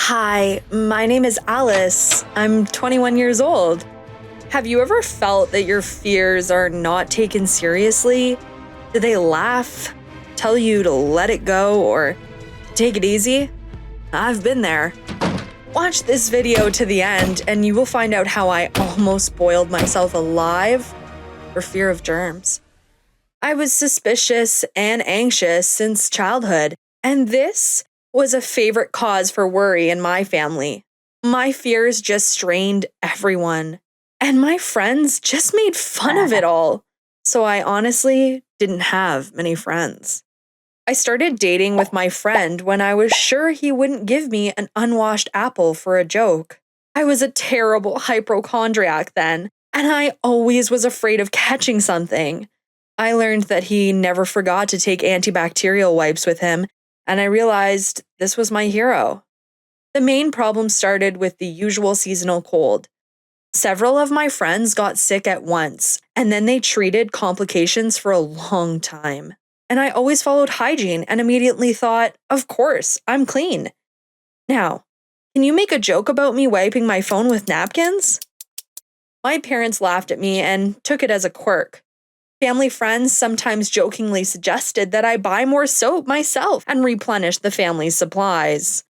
Hi, my name is Alice. I'm 21 years old. Have you ever felt that your fears are not taken seriously? Do they laugh, tell you to let it go, or take it easy? I've been there. Watch this video to the end and you will find out how I almost boiled myself alive for fear of germs. I was suspicious and anxious since childhood, and this was a favorite cause for worry in my family. My fears just strained everyone, and my friends just made fun of it all. So I honestly didn't have many friends. I started dating with my friend when I was sure he wouldn't give me an unwashed apple for a joke. I was a terrible hypochondriac then, and I always was afraid of catching something. I learned that he never forgot to take antibacterial wipes with him, and I realized this was my hero. The main problem started with the usual seasonal cold. Several of my friends got sick at once, and then they treated complications for a long time. And I always followed hygiene and immediately thought, of course, I'm clean. Now, can you make a joke about me wiping my phone with napkins? My parents laughed at me and took it as a quirk. Family friends sometimes jokingly suggested that I buy more soap myself and replenish the family's supplies.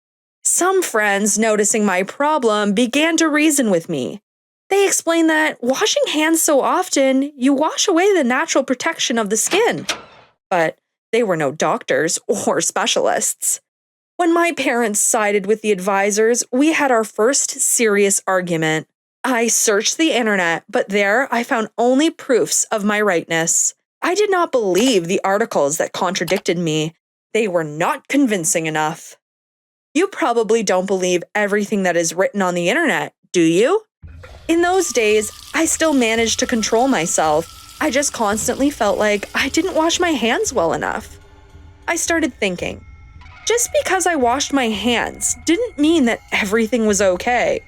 Some friends, noticing my problem, began to reason with me. They explained that washing hands so often, you wash away the natural protection of the skin. But they were no doctors or specialists. When my parents sided with the advisors, we had our first serious argument. I searched the internet, but there I found only proofs of my rightness. I did not believe the articles that contradicted me. They were not convincing enough. You probably don't believe everything that is written on the internet, do you? In those days, I still managed to control myself. I just constantly felt like I didn't wash my hands well enough. I started thinking, just because I washed my hands didn't mean that everything was okay.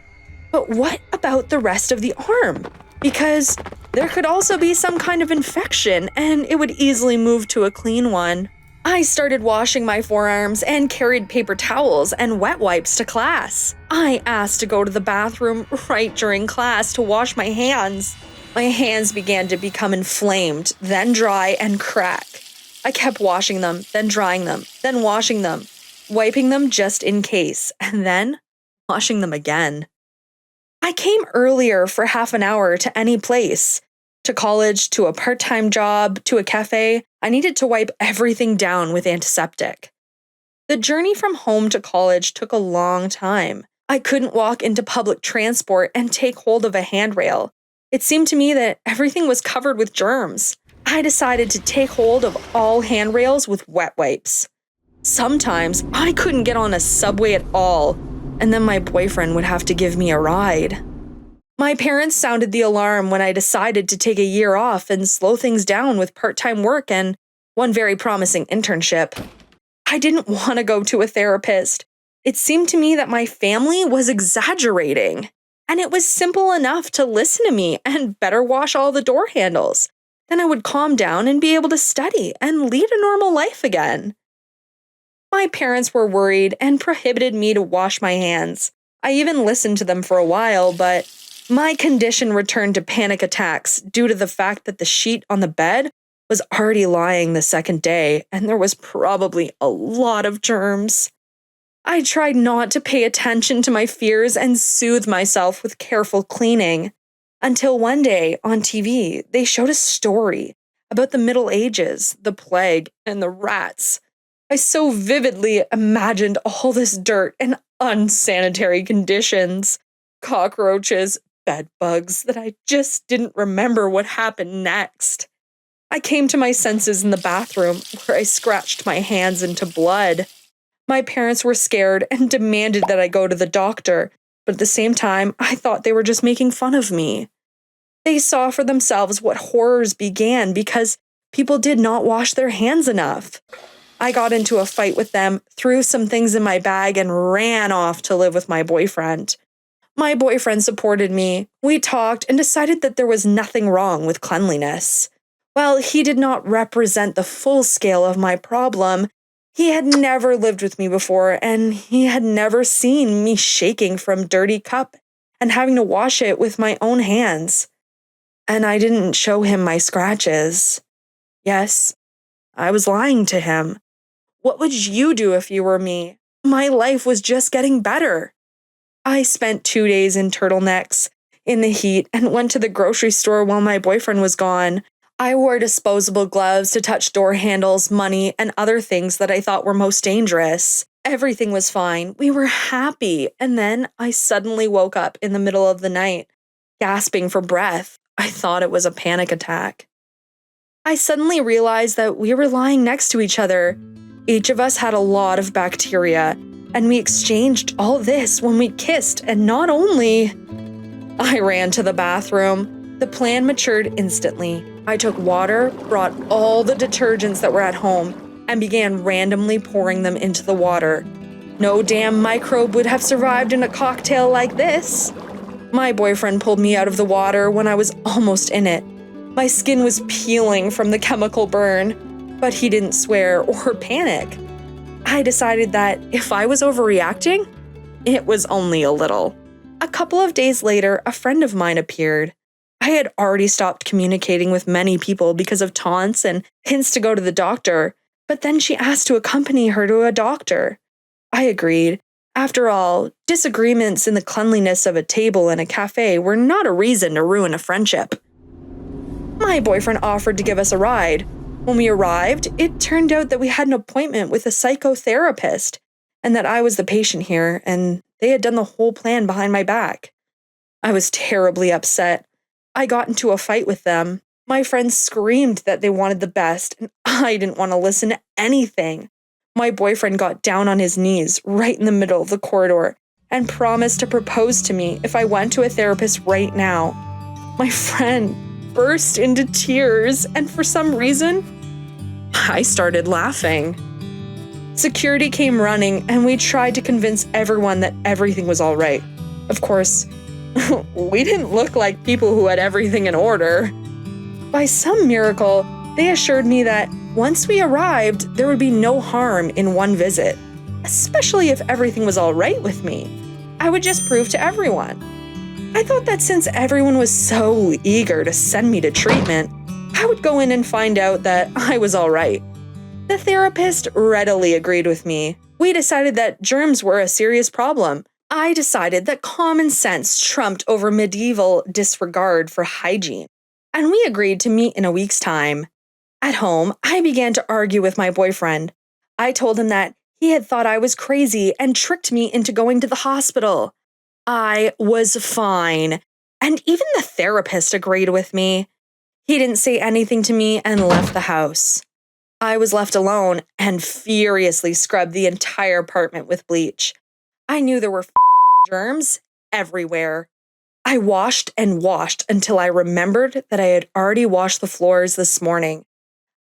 But what about the rest of the arm? Because there could also be some kind of infection and it would easily move to a clean one. I started washing my forearms and carried paper towels and wet wipes to class. I asked to go to the bathroom right during class to wash my hands. My hands began to become inflamed, then dry and crack. I kept washing them, then drying them, then washing them, wiping them just in case, and then washing them again. I came earlier for half an hour to any place. To college, to a part-time job, to a cafe. I needed to wipe everything down with antiseptic. The journey from home to college took a long time. I couldn't walk into public transport and take hold of a handrail. It seemed to me that everything was covered with germs. I decided to take hold of all handrails with wet wipes. Sometimes I couldn't get on a subway at all, and then my boyfriend would have to give me a ride. My parents sounded the alarm when I decided to take a year off and slow things down with part-time work and one very promising internship. I didn't want to go to a therapist. It seemed to me that my family was exaggerating, and it was simple enough to listen to me and better wash all the door handles. Then I would calm down and be able to study and lead a normal life again. My parents were worried and prohibited me to wash my hands. I even listened to them for a while, but my condition returned to panic attacks due to the fact that the sheet on the bed was already lying the second day, and there was probably a lot of germs. I tried not to pay attention to my fears and soothe myself with careful cleaning. Until one day, on TV, they showed a story about the Middle Ages, the plague, and the rats. I so vividly imagined all this dirt and unsanitary conditions. Cockroaches, bed bugs, that I just didn't remember what happened next. I came to my senses in the bathroom, where I scratched my hands into blood. My parents were scared and demanded that I go to the doctor, but at the same time, I thought they were just making fun of me. They saw for themselves what horrors began because people did not wash their hands enough. I got into a fight with them, threw some things in my bag, and ran off to live with my boyfriend. My boyfriend supported me. We talked and decided that there was nothing wrong with cleanliness. While he did not represent the full scale of my problem, He had never lived with me before, and he had never seen me shaking from dirty cup and having to wash it with my own hands. And I didn't show him my scratches. Yes, I was lying to him. What would you do if you were me? My life was just getting better. I spent 2 days in turtlenecks in the heat and went to the grocery store while my boyfriend was gone. I wore disposable gloves to touch door handles, money, and other things that I thought were most dangerous. Everything was fine. We were happy. And then I suddenly woke up in the middle of the night, gasping for breath. I thought it was a panic attack. I suddenly realized that we were lying next to each other. Each of us had a lot of bacteria, and we exchanged all this when we kissed, and not only... I ran to the bathroom. The plan matured instantly. I took water, brought all the detergents that were at home, and began randomly pouring them into the water. No damn microbe would have survived in a cocktail like this. My boyfriend pulled me out of the water when I was almost in it. My skin was peeling from the chemical burn, but he didn't swear or panic. I decided that if I was overreacting, it was only a little. A couple of days later, a friend of mine appeared. I had already stopped communicating with many people because of taunts and hints to go to the doctor, but then she asked to accompany her to a doctor. I agreed. After all, disagreements in the cleanliness of a table in a cafe were not a reason to ruin a friendship. My boyfriend offered to give us a ride. When we arrived, it turned out that we had an appointment with a psychotherapist and that I was the patient here, and they had done the whole plan behind my back. I was terribly upset. I got into a fight with them. My friends screamed that they wanted the best, and I didn't want to listen to anything. My boyfriend got down on his knees right in the middle of the corridor and promised to propose to me if I went to a therapist right now. My friend burst into tears, and for some reason, I started laughing. Security came running, and we tried to convince everyone that everything was all right. Of course, we didn't look like people who had everything in order. By some miracle, they assured me that once we arrived, there would be no harm in one visit, especially if everything was all right with me. I would just prove to everyone. I thought that since everyone was so eager to send me to treatment, I would go in and find out that I was all right. The therapist readily agreed with me. We decided that germs were a serious problem. I decided that common sense trumped over medieval disregard for hygiene, and we agreed to meet in a week's time. At home, I began to argue with my boyfriend. I told him that he had thought I was crazy and tricked me into going to the hospital. I was fine, and even the therapist agreed with me. He didn't say anything to me and left the house. I was left alone and furiously scrubbed the entire apartment with bleach. I knew there were germs everywhere. I washed and washed until I remembered that I had already washed the floors this morning.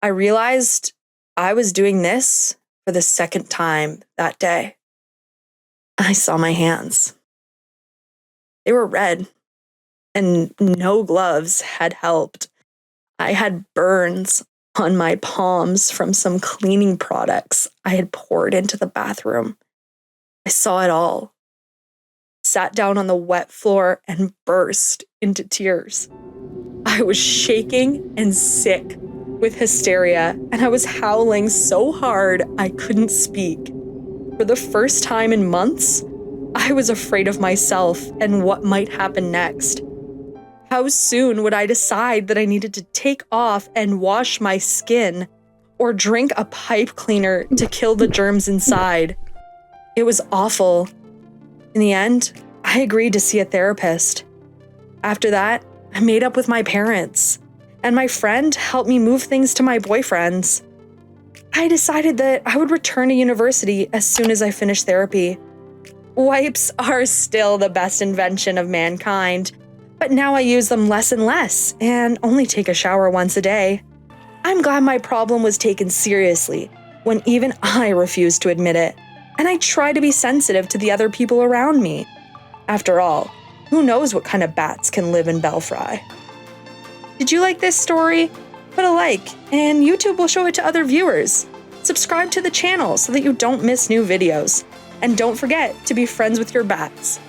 I realized I was doing this for the second time that day. I saw my hands. They were red, and no gloves had helped. I had burns on my palms from some cleaning products I had poured into the bathroom. I saw it all, sat down on the wet floor, and burst into tears. I was shaking and sick with hysteria, and I was howling so hard I couldn't speak. For the first time in months, I was afraid of myself and what might happen next. How soon would I decide that I needed to take off and wash my skin or drink a pipe cleaner to kill the germs inside? It was awful. In the end, I agreed to see a therapist. After that, I made up with my parents, and my friend helped me move things to my boyfriend's. I decided that I would return to university as soon as I finished therapy. Wipes are still the best invention of mankind, but now I use them less and less and only take a shower once a day. I'm glad my problem was taken seriously when even I refused to admit it, and I try to be sensitive to the other people around me. After all, who knows what kind of bats can live in Belfry? Did you like this story? Put a like, and YouTube will show it to other viewers. Subscribe to the channel so that you don't miss new videos. And don't forget to be friends with your bats.